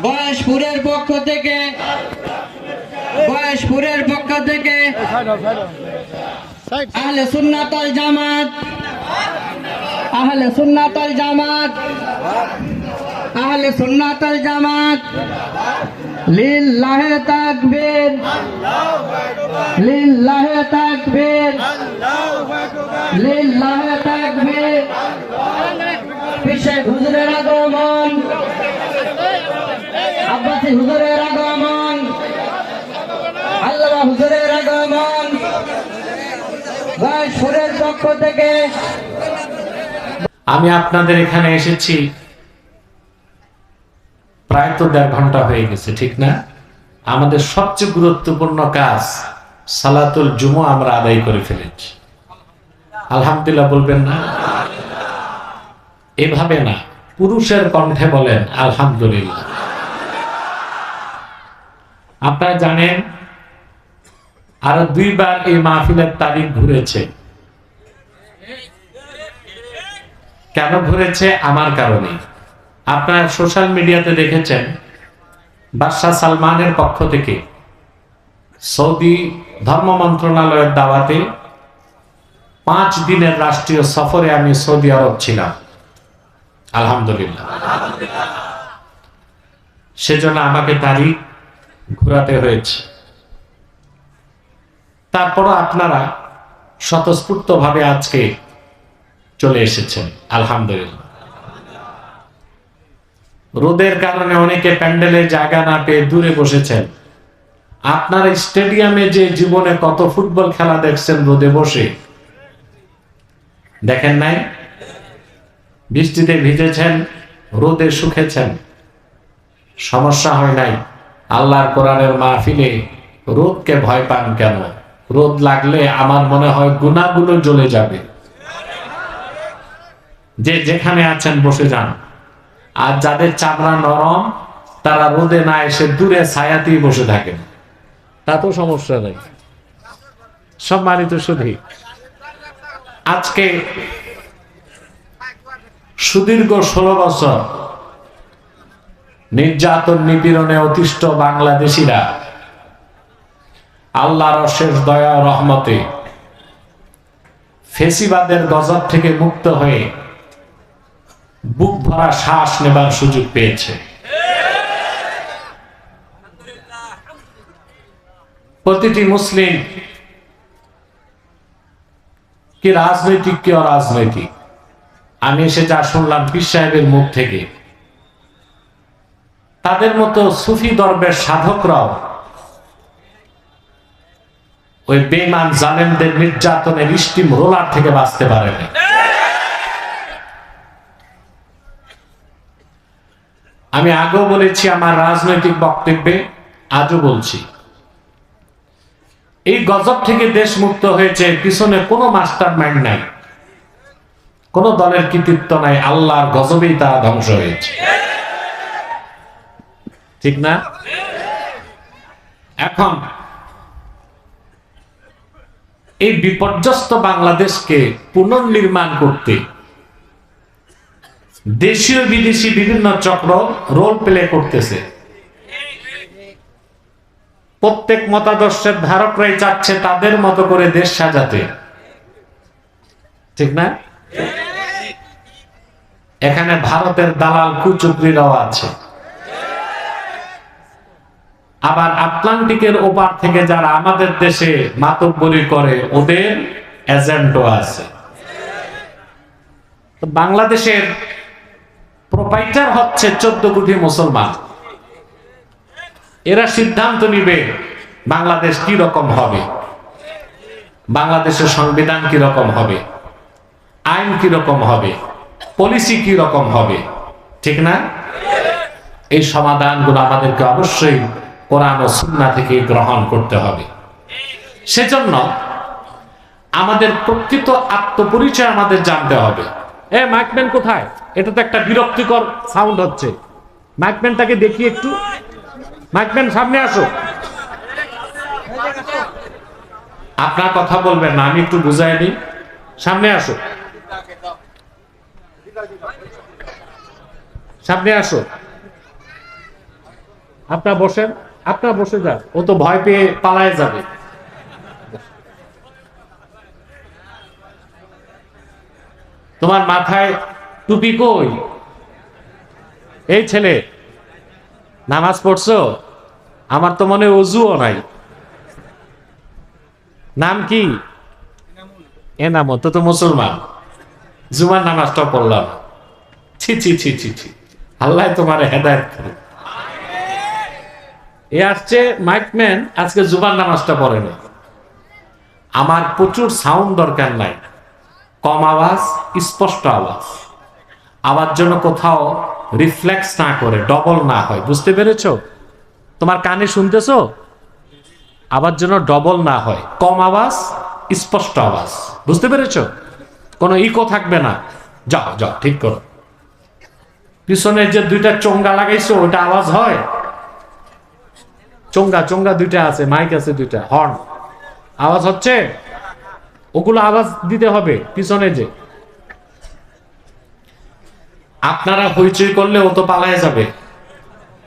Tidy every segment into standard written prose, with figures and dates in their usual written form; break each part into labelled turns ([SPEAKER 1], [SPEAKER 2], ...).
[SPEAKER 1] বয়সপুরের পক্ষ থেকে আহলে সুন্নাত ওয়াল জামাত লিল্লাহি তাকবীর পিছে হুজুরের আগমন, আব্বাসী হুজুরের আগমন, আল্লামা হুজুরের আগমন। বয়সপুরের পক্ষ থেকে
[SPEAKER 2] আমি আপনাদের এখানে এসেছি প্রায় তো 1.5 ঘন্টা হয়ে গেছে, ঠিক না? আমাদের সবচেয়ে গুরুত্বপূর্ণ কাজ সালাতুল জুমা আমরা আদায় করে ফেলেছি। আলহামদুলিল্লাহ বলবেন না? এভাবে না, পুরুষের কণ্ঠে বলেন আলহামদুলিল্লাহ। আপনারা জানেন আরো 2 বার এই মাহফিলের তারিখ ঘুরেছে। কেন ঘুরেছে? আমার কারণে। আপনারা সোশ্যাল মিডিয়াতে দেখেছেন বাদশাহ সালমানের পক্ষ থেকে সৌদি ধর্ম মন্ত্রণালয়ের দাওয়াতে 5 দিনের রাষ্ট্রীয় সফরে আমি সৌদি আরব ছিলাম। আলহামদুলিল্লাহ। সেজন্য আমাকে তারিখ ঘোরাতে হয়েছে। তারপরও আপনারা স্বতঃস্ফূর্তভাবে আজকে চলে এসেছেন, আলহামদুলিল্লাহ। রোদের কারণে অনেকে প্যান্ডেলে জায়গা না পেয়ে দূরে বসেছেন। আপনার স্টেডিয়ামে যে জীবনে কত ফুটবল খেলা দেখছেন রোদে বসে, দেখেন নাই? বৃষ্টিতে ভিজেছেন, রোদে শুকেছেন, সমস্যা হয় নাই। আল্লাহর কোরআনের মাহফিলে রোদকে ভয় পান কেন? রোদ লাগলে আমার মনে হয় গুনাহগুলো জ্বলে যাবে। যে যেখানে আছেন বসে যান। আর যাদের চামড়া নরম তারা রোদে না এসে দূরে ছায়াতেই বসে থাকেন, তা তো সমস্যা নেই। সম্মানিত সুধী, আজকে সুদীর্ঘ 16 বছর নির্যাতন নিপীড়নে অতিষ্ঠ বাংলাদেশিরা আল্লাহর অশেষ দয়া রহমতে ফেসিবাদের গজব থেকে মুক্ত হয়ে বুক ভরা শ্বাস নেবার সুযোগ পেয়েছে। প্রতিটি মুসলিম, কি রাজনৈতিক কি অরাজনৈতিক, আমি এসে যা শুনলাম পীর সাহেবের মুখ থেকে, তাদের মতো সুফি দরবেশ সাধকরাও ওই বেঈমান জালেমদের নির্যাতনের স্টিম রোলার থেকে বাঁচতে পারেনি। আমি আগেও বলেছি আমার রাজনৈতিক বক্তব্যে, আজও বলছি, এই গজব থেকে দেশ মুক্ত হয়েছে পিছনে কোনো মাস্টার মাইন্ড নাই, কোন দলের কৃতিত্ব নাই, আল্লাহর গজবেই তারা ধ্বংস হয়েছে, ঠিক না? এখন এই বিপর্যস্ত বাংলাদেশকে পুনর্নির্মাণ করতে দেশীয় বিদেশি বিভিন্ন চক্র রোল প্লে করতেছে। প্রত্যেক মতাদর্শের ধারকরাই চাচ্ছে তাদের মতো করে দেশ সাজাতে, ঠিক না? এখানে ভারতের দালাল কুচক্রীরাও আছে, আবার আটলান্টিকের ওপার থেকে যারা আমাদের দেশে মাতব্বরি করে ওদের এজেন্টও আছে। বাংলাদেশের প্রোপাইটার হচ্ছে 14 কোটি মুসলমান। এরা সিদ্ধান্ত নিবে বাংলাদেশ কি রকম হবে, বাংলাদেশের সংবিধান কি রকম হবে, আইন কি রকম হবে, পলিসি কি রকম হবে, ঠিক না? এই সমাধানগুলো আমাদেরকে অবশ্যই কোরআন ও সুন্নাহ থেকে গ্রহণ করতে হবে। সেজন্য আমাদের প্রকৃত আত্মপরিচয় আমাদের জানতে হবে। মাইকম্যান কোথায়? এটা তো একটা বিরক্তিকর সাউন্ড হচ্ছে। মাইকম্যানটাকে দেখি একটু। মাইকম্যান সামনে আসো। আপনার কথা বলবেন না, আমি একটু বুঝাই দিই। সামনে আসো, সামনে আসো। আপনার বসেন, আপনার বসে যান, ও তো ভয় পেয়ে পালায় যাবে। তোমার মাথায় টুপি কই? এই ছেলে, নামাজ পড়ছো? আমার তো মনে হয় অজুও নাই। নাম কি? এনামত। তো মুসলমান, জুমার নামাজটা পড়লাম। ছি ছি ছি ছি ছি, আল্লাহ তোমার হেদায়েত করুন। এ আসছে মাইকম্যান, আজকে জুমার নামাজটা পড়ে না। আমার প্রচুর সাউন্ড দরকার নাই, কম আওয়াজ, স্পষ্ট আওয়াজ। আওয়াজ যেন কোথাও রিফ্লেক্স না করে, ডবল না হয়। বুঝতে পেরেছো? তোমার কানে শুনতেছো? আওয়াজ যেন ডবল না হয়, কম আওয়াজ, স্পষ্ট আওয়াজ। বুঝতে পেরেছো? কোনো ইকো থাকবে না। যাও যাও, ঠিক করো। পিছনে যে দুইটা চোঙ্গা লাগাইছো, ওটা আওয়াজ হয়? চোঙ্গা চোঙ্গা দুইটা আছে, মাইক আছে দুইটা, হর্ন, আওয়াজ হচ্ছে? ওগুলো আওয়াজ দিতে হবে পিছনে যে। আপনারা হইচই করলে ও তো পালায় যাবে,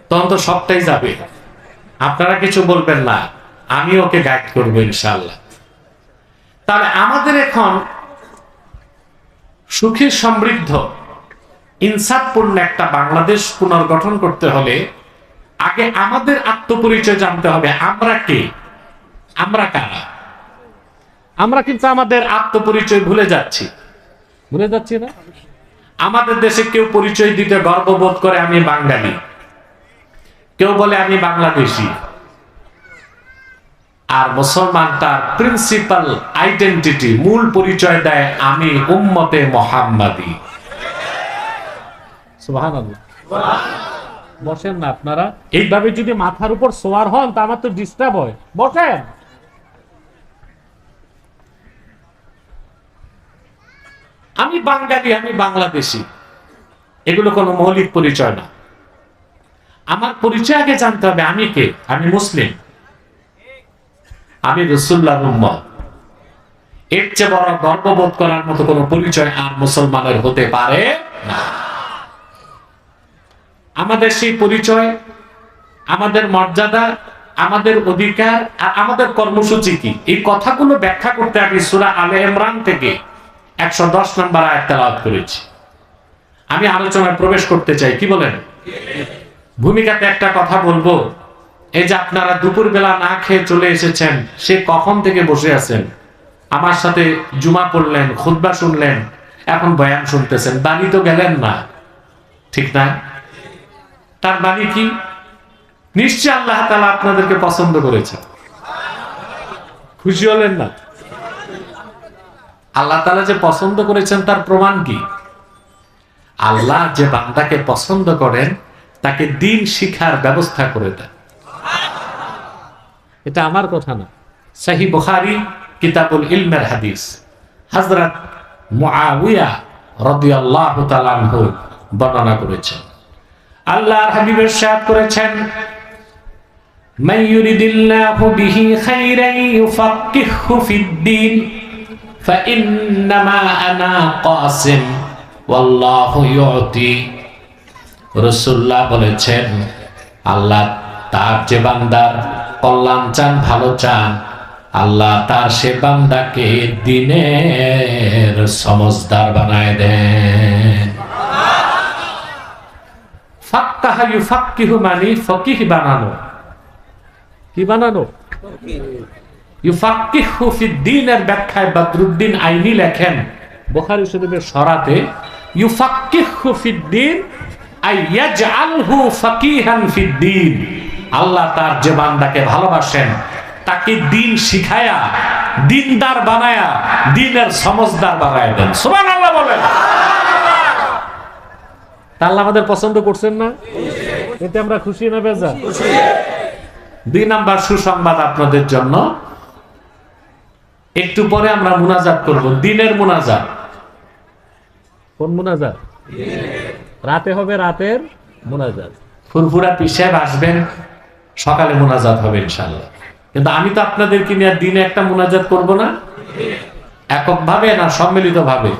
[SPEAKER 2] তখন তো সবটাই যাবে। আপনারা কিছু বলবেন না, আমি ওকে গাইড করবো ইনশাআল্লাহ। তাহলে আমাদের এখন সুখী সমৃদ্ধ ইনসাফপূর্ণ একটা বাংলাদেশ পুনর্গঠন করতে হলে আগে আমাদের আত্মপরিচয় জানতে হবে। আমরা কে, আমরা কারা? আমরা কিন্তু আমাদের আত্মপরিচয় ভুলে যাচ্ছি। ভুলে যাচ্ছি না? আমাদের দেশে কেউ পরিচয় দিতে গর্ববোধ করে আমি বাঙালি, কেউ বলে আমি বাংলাদেশি। আর মুসলমান তার প্রিন্সিপাল আইডেন্টিটি, মূল পরিচয় দেয় আমি উম্মতে মুহাম্মাদি। সুবহানাল্লাহ। বসেন না আপনারা, এইভাবে যদি মাথার উপর সোয়ার হন তা আমার তো ডিস্টার্ব হয়। বসেন। আমি বাঙালি, আমি বাংলাদেশি, এগুলো কোনো মৌলিক পরিচয় না। আমার পরিচয় আগে জানতে হবে আমি কে। আমি মুসলিম, আমি রাসূলুল্লাহর উম্মত। এর চেয়ে বড় গর্ববোধ করার মতো কোনো পরিচয় আর মুসলমানের হতে পারে না। আমাদের সেই পরিচয়, আমাদের মর্যাদা, আমাদের অধিকার আর আমাদের কর্মসূচি কি, এই কথাগুলো ব্যাখ্যা করতে আমি সূরা আলে ইমরান থেকে 110 নম্বর আয়াত তেলাওয়াত করেছি। আমি আলোচনায় প্রবেশ করতে চাই, কি বলেন? ভূমিকাতে একটা কথা বলবো। এই যে আপনারা দুপুর বেলা না খেয়ে চলে এসেছেন, সে কখন থেকে বসে আছেন, আমার সাথে জুমা পড়লেন, খুতবা শুনলেন, এখন বয়ান শুনতেছেন, বাড়ি তো গেলেন না, ঠিক না? তার মানে কি? নিশ্চয় আল্লাহ তাআলা আপনাদেরকে পছন্দ করেছেন। খুশি হলেন না? আল্লাহ তাআলা যে পছন্দ করেছেন তার প্রমাণ কি? আল্লাহ যে বান্দাকে পছন্দ করেন তাকে দ্বীন শিক্ষার ব্যবস্থা করে দেন। এটা আমার কথা না, সহিহ বুখারী কিতাবুল ইলমের হাদিস। হযরত মুআবিয়া রাদিয়াল্লাহু তাআলা আনহু বর্ণনা করেছেন, আল্লাহর হাবিব ইরশাদ করেছেন, মান ইউরিদিল্লাহু বিহি খাইরান ইউফাক্কিহু ফিদ-দ্বীন ফাইন্নামা আনা কাসিম ওয়াল্লাহু ইউতি। রাসূলুল্লাহ বলেছেন, আল্লাহ তার যে বান্দার কল্যাণ চান, ভালো চান, আল্লাহ তার সে বান্দাকে দ্বীনের সমজদার বানায় দেন। ফাক্কাহা ইউফাক্কিহু মানে ফকিহ বানানো। কি বানানো? ইউফাক্কিহু ফিদ-দ্বীনের ব্যাখ্যায় বদরুদ্দিন আইনি লেখেন বুখারী শরীফের শরাতে, ইউফাক্কিহু ফিদ-দ্বীন আই ইয়াজআলহু ফাকিহান ফিদ-দ্বীন। আল্লাহ তার যে বান্দাকে ভালোবাসেন তাকে দ্বীন শিখায়া, দ্বীনদার বানায়া, দ্বীনের সমজদার বানায় দেন। সুবহানাল্লাহ বলেন। আল্লাহ আমাদের পছন্দ করছেন না? এতে আমরা খুশি না বেজার? খুশি। 2 নাম্বার সুসংবাদ আপনাদের জন্য, একটু পরে আমরা মুনাজাত করব, দ্বীনের মুনাজাত। কোন মুনাজাত? রাতে হবে, রাতের মুনাজাত। ফুরফুরা পীর সাহেব আসবেন, সকালে মুনাজাত হবে ইনশাআল্লাহ। কিন্তু আমি তো আপনাদেরকে নিয়ে দিনে একটা মুনাজাত করব না, এককভাবে না সম্মিলিতভাবে।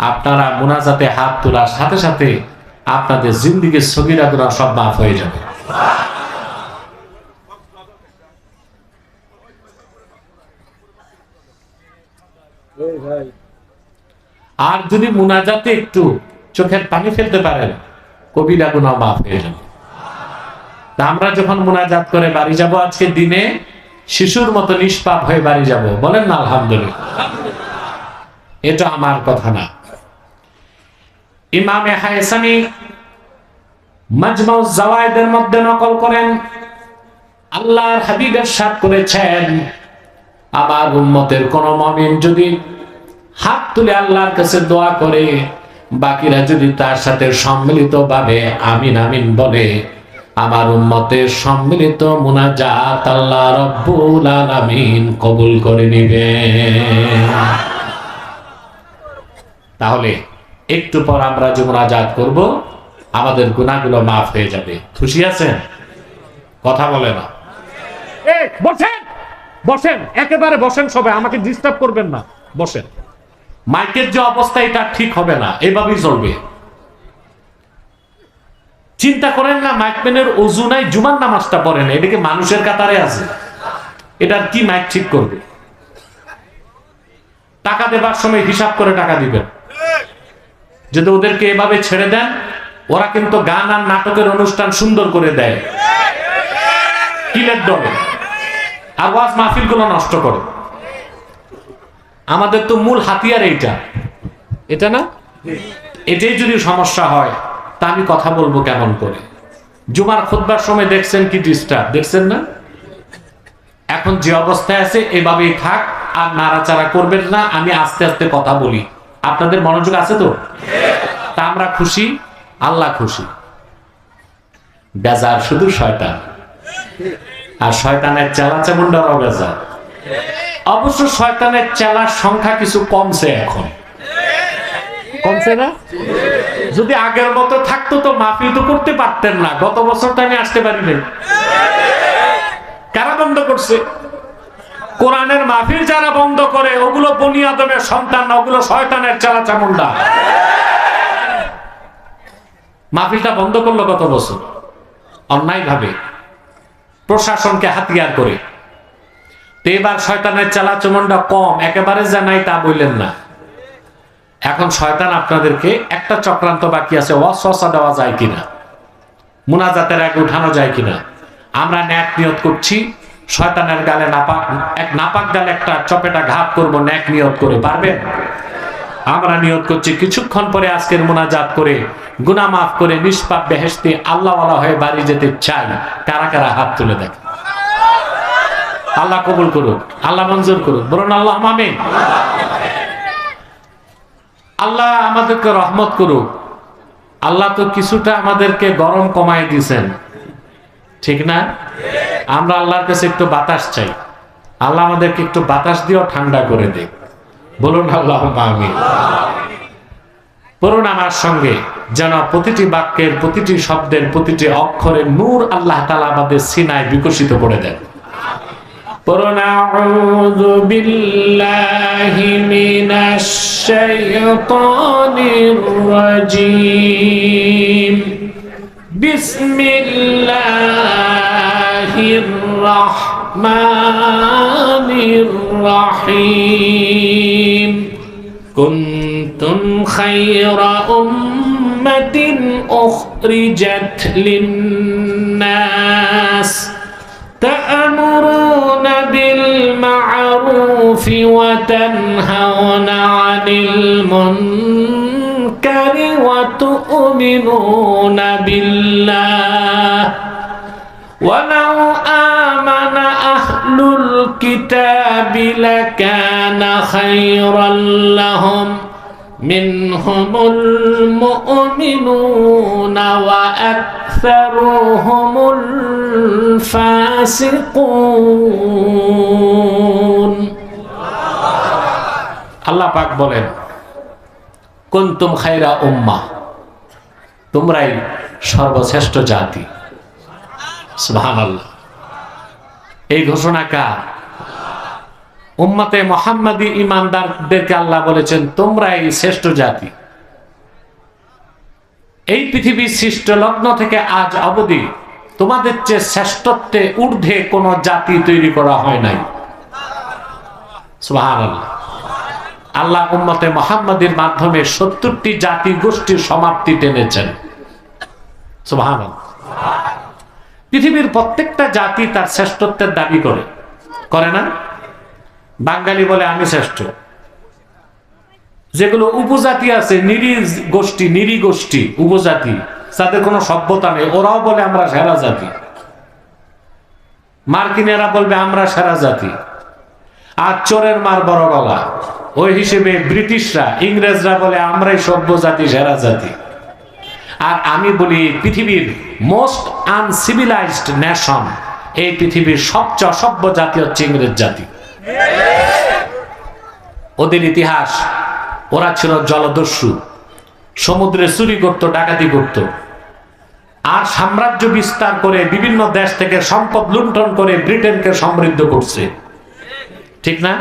[SPEAKER 2] আপনারা মুনাজাতে হাত তোলার সাথে সাথে আপনাদের জিন্দেগির সগীরা গুনাহ সব মাফ হয়ে যাবে। আর যদি মুনাজাতে একটু চোখের পানি ফেলতে পারেন, কবিরা গুনাহ মাফ হয়ে যাবে। তা আমরা যখন মুনাজাত করে বাড়ি যাব আজকে দিনে, শিশুর মতো নিষ্পাপ হয়ে বাড়ি যাব, বলেন না আলহামদুলিল্লাহ। এটা আমার কথা না। ইমামে হায়সামি মাজমাউজ জাওয়ায়েদের মধ্যে নকল করেন, আল্লাহর হাবিব ইরশাদ করেছেন, আমার উম্মতের কোন মুমিন যদি হাত তুলে আল্লাহর কাছে দোয়া করে, বাকিরা যদি তার সাথে সম্মিলিতভাবে আমিন আমিন বলে, আমার উম্মতের সম্মিলিত মুনাজাত আল্লাহ রাব্বুল আলামিন কবুল করে নেবেন। তাহলে একটু পর আমরা যে মুনাজাত করব, আমাদের গুনাহগুলো মাফ হয়ে যাবে। খুশি আছেন? কথা বলে না। বসেন বসেন, একেবারে বসেন, সবাই আমাকে ডিস্টার্ব করবেন না, বসেন। মাইকের যে অবস্থা এটা ঠিক হবে না, এইভাবেই চলবে। চিন্তা করেন না মাইকম্যানের ওযু নাই, জুমার নামাজটা পড়েন, এদিকে মানুষের কাতারে আছে, এটার কি মাইক ঠিক করবে? টাকা দেবার সময় হিসাব করে টাকা দিবেন। যদি ওদেরকে এভাবে ছেড়ে দেন, ওরা কিন্তু গান আর নাটকের অনুষ্ঠান সুন্দর করে দেয়, কিলের দলে, আর ওয়াজ মাহফিল গুলো নষ্ট করে। আমাদের তো মূল হাতিয়ার এইটা, এটা না? এটাই যদি সমস্যা হয়, তা আমি কথা বলবো কেমন করে? জুমার খুতবার সময় দেখছেন কি ডিস্টার্ব, দেখছেন না? এখন যে অবস্থায় আছে এভাবেই থাক, আর নাড়াচাড়া করবেন না, আমি আস্তে আস্তে কথা বলি। আপনাদের মনোযোগ আছে তো? তা আমরা খুশি, আল্লাহ খুশি। বেজার শুধু শয়তান, আর শয়তানের চেলা চামুন্ডারও বেজার। অবশ্য শয়তানের চেলার সংখ্যা কিছু কমছে, এখন কমছে না? যদি আগের মতো থাকতো তো মাহফিল তো করতে পারতেন না। গত বছর তো আমি আসতে পারিনি। কারা বন্ধ করছে? কোরআনের মাহফিল যারা বন্ধ করে, ওগুলো বনি আদমের সন্তান না, ওগুলো শয়তানের চেলা চামুন্ডা। মাহফিলটা বন্ধ করলো গত বছর অন্যায় ভাবে, প্রশাসনকে হাতিয়ার করে। তো এবার শয়তানের চেলা চামুন্ডা কম, একেবারে যে নাই তা বললেন না। এখন শয়তান আপনাদেরকে একটা চক্রান্ত বাকি আছে, ওয়াসওয়াসা দেওয়া যায় কিনা, মুনাজাতের আগে উঠানো যায় কিনা। আমরা ন্যাক নিয়ত করছি, শয়তানের গালে নাপাক গালে একটা চপেটা ঘাত করব, ন্যাক নিয়ত করে। পারবেন? আমরা নিয়ত করছি কিছুক্ষণ পরে আজকের মুনাজাত করে গুনাহ মাফ করে নিষ্পাপ বেহেশতে আল্লাহওয়ালা হয়ে বাড়ি যেতে চাই। কারা কারা হাত তুলে দেখ। আল্লাহ কবুল করুক, আল্লাহ মঞ্জুর করুক, বলুন আল্লাহ আমিন। আল্লাহ আমাদেরকে রহমত করুক। আল্লাহ তো কিছুটা আমাদেরকে গরম কমায় দিয়েছেন, ঠিক না? আমরা আল্লাহর কাছে একটু বাতাস চাই, আল্লাহ আমাদেরকে একটু বাতাস দিয়েও ঠান্ডা করে দেয়। বলুন আল্লাহ আমিন। পড়ুন আমার সঙ্গে, যেন প্রতিটি বাক্যের, প্রতিটি শব্দের, প্রতিটি অক্ষরের নূর আল্লাহ তাআলা আমাদের সিনায় বিকশিত করে দেন। পড়ুন আউযু বিল্লাহি মিনাশ শাইতানির রাজীম। বিসমিল্লাহির রাহমানির রাহিম। কুনতুম খায়রা উম্মাতিন উখরিজাত লিন-নাস تأمرون بالمعروف وتنهون عن المنكر وتؤمنون بالله ولو آمن أهل الكتاب لكان خيرا لهم منهم المؤمنون وأكثرهم الفاسقون। আল্লাহ পাক বলেন, কুনতুম খায়রা উম্মাহ, তোমরাই সর্বশ্রেষ্ঠ জাতি। সুবহানাল্লাহ। এই ঘোষণা কার? উম্মতে মুহাম্মাদি ঈমানদারদেরকে আল্লাহ বলেছেন তোমরাই শ্রেষ্ঠ জাতি। এই পৃথিবীর সৃষ্ট লগ্ন থেকে আজ অবধি তোমাদের চেয়ে শ্রেষ্ঠত্বে ঊর্ধ্বে কোন জাতি তৈরি করা হয় নাই। সুবহানাল্লাহ। আল্লাহ উম্মতে মুহাম্মাদির মাধ্যমে 70টি জাতি গোষ্ঠীর সমাপ্তি টেনেছেন। সুবহানাল্লাহ। পৃথিবীর প্রত্যেকটা জাতি তার শ্রেষ্ঠত্বের দাবি করে না? বাঙালি বলে আমি শ্রেষ্ঠ। যেগুলো উপজাতি আছে, নিরি গোষ্ঠী উপজাতি, তাদের কোনো সভ্যতা নেই, ওরাও বলে আমরা সেরা জাতি। মার্কিনেরা বলবে আমরা সেরা জাতি। আর চোরের মার বড় গলা, ওই হিসেবে ব্রিটিশরা ইংরেজরা বলে আমরাই সভ্য জাতি, সেরা জাতি। আর আমি বলি পৃথিবীর মোস্ট আনসিভিলাইজড নেশন, এই পৃথিবীর সবচেয়ে অসভ্য জাতি হচ্ছে ইংরেজ জাতি। ওদের ইতিহাস, ওরা ছিল জলদস্যু, সমুদ্রে চুরি করত, ডাকাতি করত, আর সাম্রাজ্য বিস্তার করে বিভিন্ন দেশ থেকে সম্পদ লুণ্ঠন করে ব্রিটেনকে সমৃদ্ধ করছে। ঠিক না?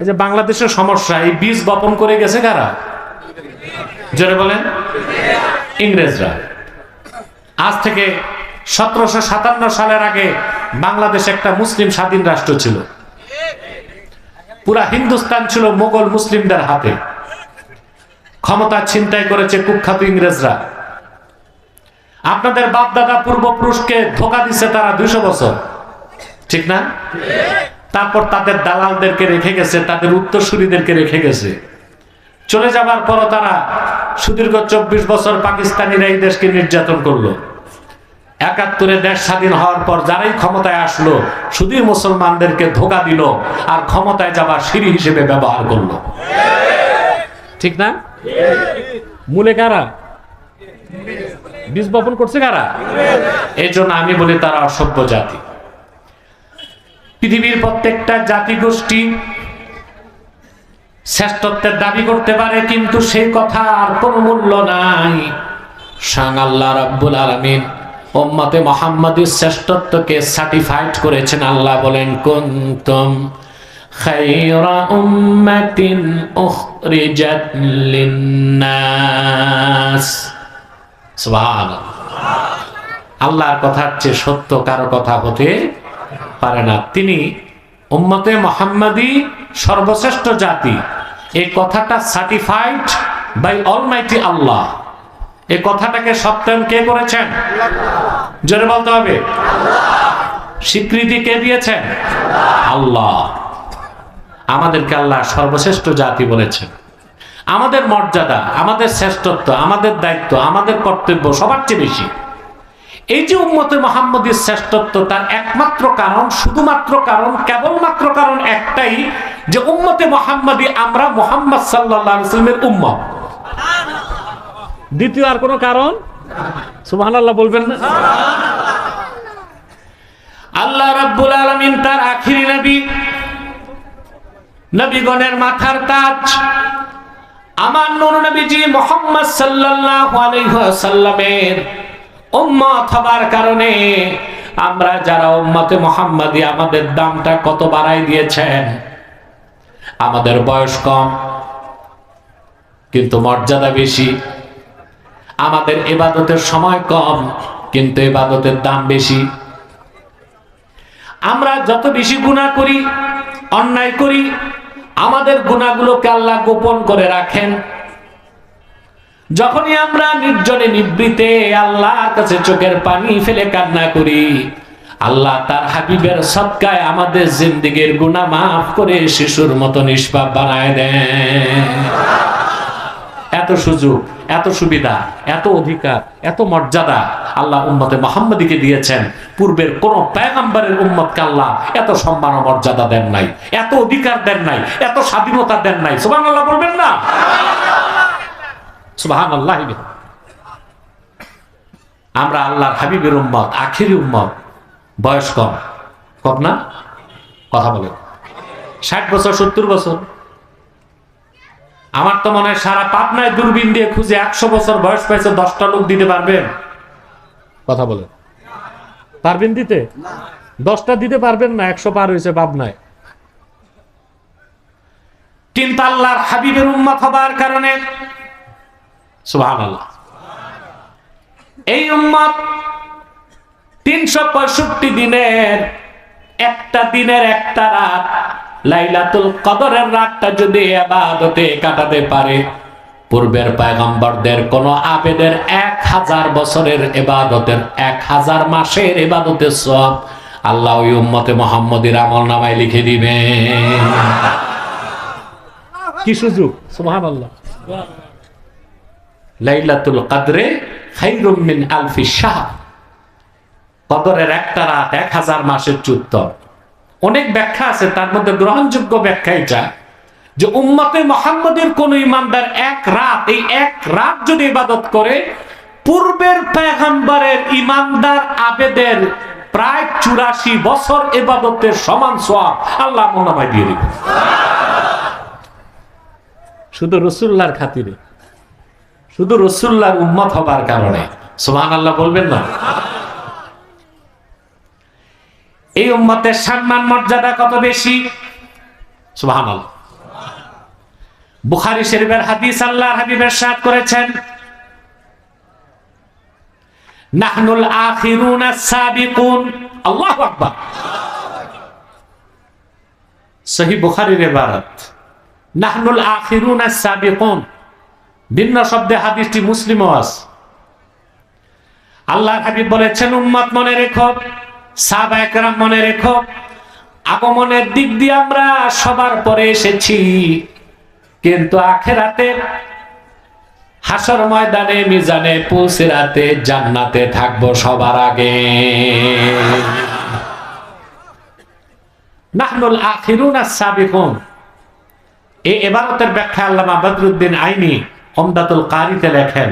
[SPEAKER 2] এই যে বাংলাদেশের সমস্যা, এই বীজ বপন করে গেছে কারা? জোরে বলেন। ইংরেজরা। আজ থেকে 1757 সালের আগে বাংলাদেশ একটা মুসলিম স্বাধীন রাষ্ট্র ছিল। পুরা হিন্দুস্তান ছিল মোগল মুসলিমদের হাতে। ক্ষমতা ছিনতাই করেছে কুখ্যাত ইংরেজরা। আপনাদের বাপ দাদা পূর্বপুরুষকে ধোঁকা দিচ্ছে তারা 200 বছর। ঠিক না? তারপর তাদের দালালদেরকে রেখে গেছে, তাদের উত্তরসূরিদেরকে রেখে গেছে। চলে যাবার পর তারা সুদীর্ঘ 24 বছর পাকিস্তানিরা এই দেশকে নির্যাতন করলো। 71-এ দেশ স্বাধীন হওয়ার পর যারাই ক্ষমতায় আসলো শুধু মুসলমানদেরকে ধোঁকা দিল আর ক্ষমতায় যাবার সিঁড়ি হিসেবে ব্যবহার করলো। ঠিক না? মূলে কারা? বীজ বপন করছে কারা? এই জন্য আমি বলি তারা অসভ্য জাতি। পৃথিবীর প্রত্যেকটা জাতি গোষ্ঠী শ্রেষ্ঠত্বের দাবি করতে পারে, কিন্তু সেই কথা আর কোনো মূল্য নাই। স্বয়ং আল্লাহ রাব্বুল আলামিন উম্মতে মুহাম্মাদির শ্রেষ্ঠত্বকে সার্টিফাইড করেছেন। আল্লাহ বলেন কুনতুম খায়রা উম্মাতিন উখরিজাত লিন্নাস। সুবহানাল্লাহ। আল্লাহর কথার চেয়ে সত্য কারো কথা হতে পারে না। তিনি উম্মতে মুহাম্মাদি সর্বশ্রেষ্ঠ জাতি, এই কথাটা সার্টিফাইড বাই অলমাইটি আল্লাহ। এই কথাটাকে সত্যায়ন কে করেছেন? জোরে বলতে হবে। স্বীকৃতি কে দিয়েছেন? আল্লাহ। আমাদেরকে আল্লাহ সর্বশ্রেষ্ঠ জাতি বলেছেন। আমাদের মর্যাদা, আমাদের শ্রেষ্ঠত্ব, আমাদের দায়িত্ব, আমাদের কর্তব্য সবার চেয়ে বেশি। এই যে উম্মতে মুহাম্মাদির শ্রেষ্ঠত্ব, তার একমাত্র কারণ, শুধুমাত্র কারণ, কেবলমাত্র কারণ একটাই, যে উম্মতে মুহাম্মাদি আমরা মুহাম্মদ সাল্লাল্লাহু আলাইহি ওয়াসাল্লামের উম্মত। দ্বিতীয় আর কোনো কারণ? সুবহানাল্লাহ বলবেন না? আল্লাহ রাব্বুল আলামিন তার আখিরি নবী, নবীগণের মাথার তাজ আমার নূর নবীজি মুহাম্মদ সাল্লাল্লাহু আলাইহি ওয়াসাল্লামের উম্মত হবার কারণে আমরা যারা উম্মতে মুহাম্মাদি, আমাদের দামটা কত বাড়াই দিয়েছেন। আমাদের বয়স কম কিন্তু মর্যাদা বেশি, আমাদের ইবাদতের সময় কম কিন্তু ইবাদতের দাম বেশি। আমরা যত বেশি গুনাহ করি, অন্যায় করি, আমাদের গুনাহগুলোকে আল্লাহ গোপন করে রাখেন। যখনই আমরা নির্জনে নিভৃতে আল্লাহর কাছে চোখের পানি ফেলে কান্না করি, আল্লাহ তার হাবিবের সদকায় আমাদের জিন্দেগীর গুনাহ মাফ করে শিশুর মতো নিষ্পাপ বানায় দেন। এত সুযোগ, এত সুবিধা, এত অধিকার, এত মর্যাদা আল্লাহ উম্মতে মুহাম্মাদিকে দিয়েছেন। পূর্বের কোন পয়গম্বরের উম্মতকে আল্লাহ এত সম্মান ও মর্যাদা দেন নাই, এত অধিকার দেন নাই, এত স্বাধীনতা দেন নাই। সুবহানাল্লাহ বলবেন না? সুবহানাল্লাহ। আমরা আল্লাহর হাবিবের উম্মত, আখিরি উম্মত, বয়স কম, কম না? কথা বলেন। 60 বছর, 70 বছর। আমার তো মনে হয় সারা পাবনায় দূরবীন দিয়ে খুঁজে 100 বছর বয়স পাইছে 10টা লোক দিতে পারবেন? কথা বলেন। পারবেন দিতে? 10টা দিতে পারবেন না, 100 পার হয়েছে পাবনায়। কিন্তু আল্লাহর হাবিবের উম্মত হবার কারণে সুবহানাল্লাহ, এই উম্মত 365 দিনের একটা দিনের একটা রাত, লাইলাতুল কদরের রাতটা যদি ইবাদতে কাটাতে পারে, পূর্বের পয়গম্বরদের কোন আবেদের 1000 বছরের ইবাদতের 1000 মাসের ইবাদতের সওয়াব আল্লাহ ওই উম্মতে মুহাম্মদীর আমলনামায় লিখে দিবেন। কি সুযোগ! সুবহানাল্লাহ। লাইলাতুল কদরে খায়রুম মিন আলফি শাহর, কদরের একটা রাত 1000 মাসের উত্তর। অনেক ব্যাখ্যা আছে, তার মধ্যে গ্রহণযোগ্য ব্যাখ্যা এটা যে উম্মতে মুহাম্মদের কোন ইমানদার এক রাত যদি ইবাদত করে, পূর্বের পয়গম্বরের ইমানদার আবেদের প্রায় 84 বছর ইবাদতের সমান সওয়াব আল্লাহ আমলনামায় দিয়ে দিবেন, শুধু রাসূলুল্লাহর খাতিরে, শুধু রাসূলুল্লাহর উম্মত হবার কারণে। সুবহানাল্লাহ বলবেন না? এই উম্মতের সম্মান মর্যাদা কত বেশি! সুবহানাল্লাহ। বুখারী শরীফের হাদিস, আল্লাহর হাবিব ইরশাদ করেছেন, নাহনুল আখিরুন আস-সাবিকুন। আল্লাহু আকবার। সহিহ বুখারীর ইবারত, নাহনুল আখিরুন আস-সাবিকুন। ভিন্ন শব্দে হাদিসটি মুসলিমও আছে। আল্লাহর হাবিব বলেছেন, উম্মত মনে রেখো, সাহাবায়ে কেরাম মনে রেখো, আগমনের দিক দিয়ে আমরা সবার পরে এসেছি, কিন্তু আখিরাতে হাসর ময়দানে, মিজানে, পুলসিরাতে, জান্নাতে থাকবো সবার আগে। নাহনুল আখিরুন আস-সাবিকুন। এই ইবারতের ব্যাখ্যা আল্লামা বদরুদ্দিন আইনি উমদাতুল কারিতে লেখেন,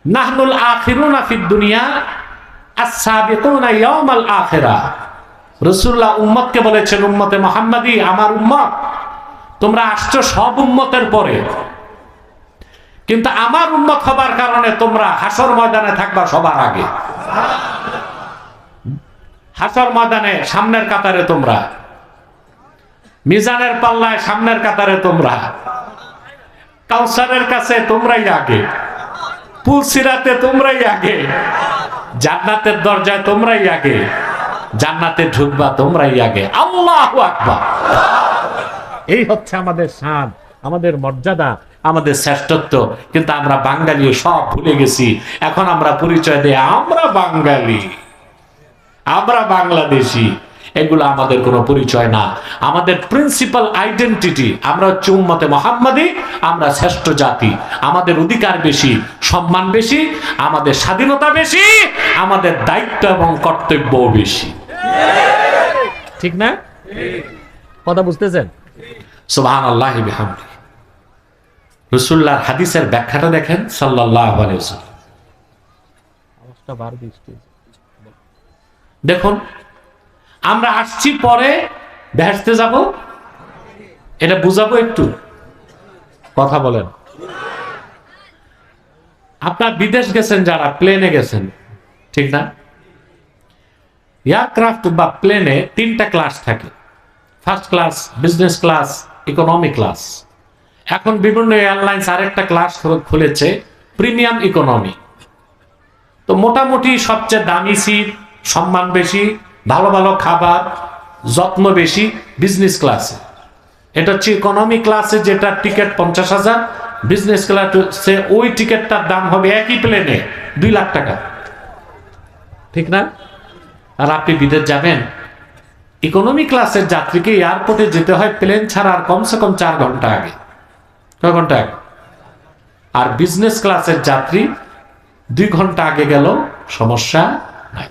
[SPEAKER 2] নাহনুল আখিরুনা ফিদ দুনিয়া আস-সাবিকুনা ইয়াউমাল আখিরাহ। রাসূলুল্লাহ উম্মতকে বলেছেন, উম্মতে মুহাম্মাদি, আমার উম্মত, তোমরা আসছো সব উম্মতের পরে, কিন্তু আমার উম্মত হবার কারণে তোমরা হাসর ময়দানে থাকবা সবার আগে। হাসর ময়দানে সামনের কাতারে তোমরা, মিজানের পাল্লায় সামনের কাতারে তোমরা, কাউসারের কাছে তোমরাই আগে, পুলসিরাতে তোমরাই আগে, জান্নাতের দরজায় তোমরাই আগে, জান্নাতে ঢুকবা তোমরাই আগে। আল্লাহু আকবার। এই হচ্ছে আমাদের শান, আমাদের মর্যাদা, আমাদের শ্রেষ্ঠত্ব। কিন্তু আমরা বাঙালি সব ভুলে গেছি। এখন আমরা পরিচয় দেই আমরা বাঙালি, আমরা বাংলাদেশি। এগুলো আমাদের কোনো পরিচয় না। আমাদের প্রিন্সিপাল আইডেন্টিটি, আমরা হচ্ছে উম্মতে মুহাম্মাদি, আমরা শ্রেষ্ঠ জাতি। আমাদের অধিকার বেশি, সম্মান বেশি, আমাদের স্বাধীনতা বেশি, আমাদের দায়িত্ব এবং কর্তব্য বেশি। ঠিক না? কথা বুঝতেছেন? সুবহানাল্লাহি বিহামদিহি। রাসূলুল্লাহর হাদিসের ব্যাখ্যাটা দেখেন, সাল্লাল্লাহু আলাইহি ওয়াসাল্লাম। দেখুন, আমরা আসছি পরে, বেহেশতে যাব, এটা বুঝাবো একটু। কথা বলেন। আপনার বিদেশ গেছেন যারা, প্লেনে গেছেন, ঠিক না? এয়ারক্রাফট বা প্লেনে 3টা ক্লাস থাকে, first class, business class, economy class. এখন বিভিন্ন এয়ারলাইন্স আরেকটা ক্লাস খুলেছে, প্রিমিয়াম ইকোনমি। তো মোটামুটি সবচেয়ে দামি সিট, সম্মান বেশি, ভালো ভালো খাবার, যত্ন বেশি বিজনেস ক্লাসে। এটা হচ্ছে ইকোনমি ক্লাসে, যেটা টিকিট 50,000, বিজনেস ক্লাসে ওই টিকিটটার দাম হবে একই প্লেনে 2 লাখ টাকা। ঠিক না? আর আপনি বিদেশ যাবেন, ইকোনমি ক্লাসের যাত্রীকে এয়ারপোর্টে যেতে হয় প্লেন ছাড়ার কমসে কম 4 ঘন্টা আগে। কয় ঘন্টা আগে? আর বিজনেস ক্লাসের যাত্রী 2 ঘন্টা আগে গেল সমস্যা নাই।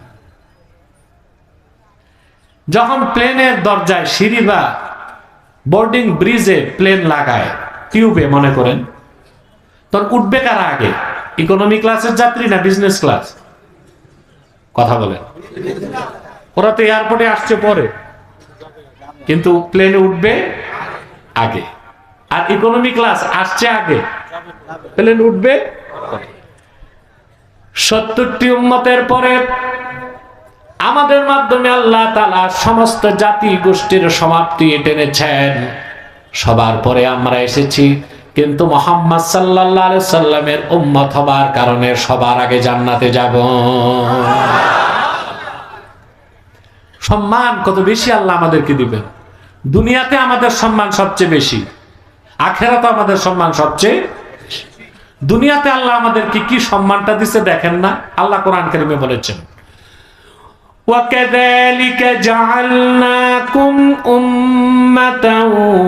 [SPEAKER 2] যখন প্লেনের দরজায় সিঁড়ি বা বোর্ডিং ব্রিজে প্লেন লাগায়, টিউবে মনে করেন, তখন উঠবে কারা আগে? ইকোনমি ক্লাসের যাত্রী না বিজনেস ক্লাস? কথা বলেন। ওরা তো এয়ারপোর্টে আসছে পরে, কিন্তু প্লেনে উঠবে আগে। আর ইকোনমি ক্লাস আসছে আগে, প্লেন উঠবে। 70টি উম্মতের পরে আমাদের মাধ্যমে আল্লাহ তাআলা সমস্ত জাতি গোষ্ঠীর সমাপ্তি টেনেছেন। সবার পরে আমরা এসেছি, কিন্তু মুহাম্মদ সাল্লাল্লাহু আলাইহি সাল্লামের উম্মত হবার কারণে সবার আগে জান্নাতে যাব। সম্মান কত বেশি আল্লাহ আমাদেরকে দিবেন। দুনিয়াতে আমাদের সম্মান সবচেয়ে বেশি, আখিরাতে আমাদের সম্মান সবচেয়ে। দুনিয়াতে আল্লাহ আমাদেরকে কি সম্মানটা দিছে দেখেন না? আল্লাহ কোরআন কারীমে বলেছেন, وَكَذَلِكَ جَعَلْنَاكُمْ أُمَّةً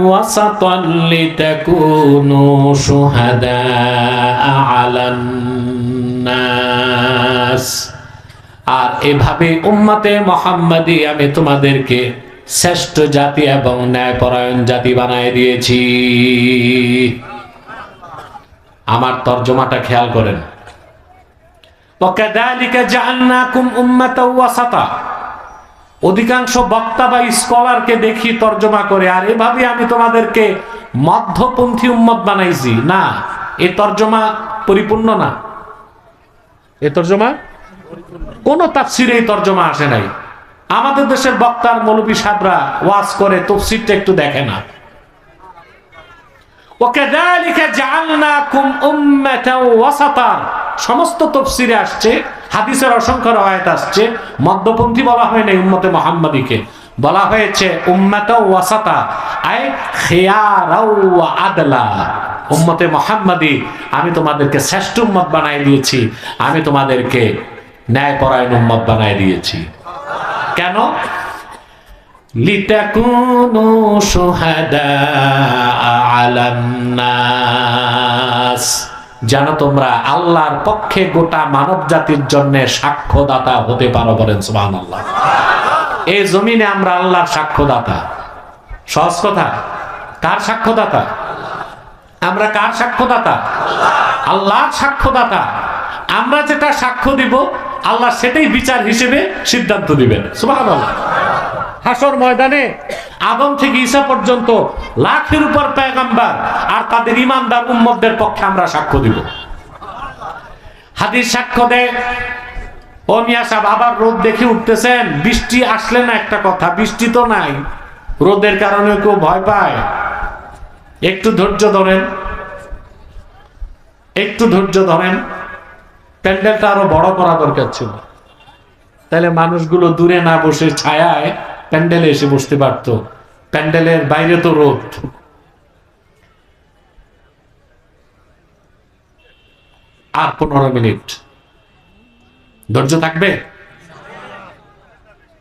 [SPEAKER 2] وَسَطًا لِتَكُونُوا شُهَدَاءَ عَلَى النَّاسِ। আর এভাবে উম্মতে মুহাম্মাদি আমি তোমাদেরকে শ্রেষ্ঠ জাতি এবং ন্যায়পরায়ণ জাতি বানায় দিয়েছি। আমার তর্জমাটা খেয়াল করেন, وَكَذَلِكَ جَعَلْنَاكُمْ أُمَّةً وَسَطًا। অধিকাংশ বক্তা বা স্কলারকে দেখি তর্জমা করে, আর এভাবে আমি তোমাদেরকে মধ্যপন্থী উম্মত বানাইছি। না, এই তর্জমা পরিপূর্ণ না। এই তর্জমা কোন তাফসিরে এই তর্জমা আসে নাই। আমাদের দেশের বক্তার মৌলবী সাহেবরা ওয়াজ করে, তাফসিরটা একটু দেখে না। وَكَذَلِكَ جَعَلْنَاكُمْ أُمَّةً وَسَطًا সমস্ত তাফসিরে আসছে, হাদিসের অসংখ্য রওয়ায়াত আসছে, মধ্যপন্থী বলা হয় না উম্মতে মুহাম্মাদিকে, বলা হয়েছে উম্মাতাও ওয়াসাতা, আই খিয়ারাও ওয়া আদলা। উম্মতে মুহাম্মাদি আমি তোমাদেরকে শ্রেষ্ঠ উম্মত বানাই দিয়েছি, আমি তোমাদেরকে ন্যায়পরায়ণ উম্মত বানাই দিয়েছি। কেন? লিতাকুনু শুহাদা আলান নাস, যেন তোমরা আল্লাহর পক্ষে গোটা মানব জাতির জন্য সাক্ষ্যদাতা হতে পারো। বলেন সুবহানাল্লাহ। এই জমিনে আমরা আল্লাহর সাক্ষ্যদাতা। সহজ কথা, কার সাক্ষ্যদাতা? আমরা কার সাক্ষ্যদাতা? আল্লাহর সাক্ষ্যদাতা। আমরা যেটা সাক্ষ্য দিব আল্লাহ সেটাই বিচার হিসেবে সিদ্ধান্ত দিবেন। সুবহানাল্লাহ। হাসর ময়দানে আদম থেকে ঈসা পর্যন্ত লাখের উপর পয়গম্বর আর তাদের ঈমানদার উম্মতদের পক্ষে আমরা সাক্ষ্য দিব। হাদিস সাক্ষ্য দেয়, ও মিয়া সাহেব আবার রোদ দেখে উঠতেছেন, বৃষ্টি আসলে না একটা কথা, বৃষ্টি তো নাই, রোদের কারণে কেউ ভয় পায়। একটু ধৈর্য ধরেন, একটু ধৈর্য ধরেন। প্যান্ডেলটা আরো বড় করা দরকার ছিল, তাহলে মানুষগুলো দূরে না বসে ছায়ায় প্যান্ডেলে এসে বসতে পারতো। প্যান্ডেলের বাইরে তো রোদ। আর 15 মিনিট ধৈর্য থাকবে।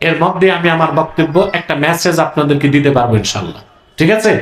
[SPEAKER 2] এর মধ্যে আমি আমার বক্তব্য একটা মেসেজ আপনাদেরকে দিতে পারবো ইনশাআল্লাহ। ঠিক আছে?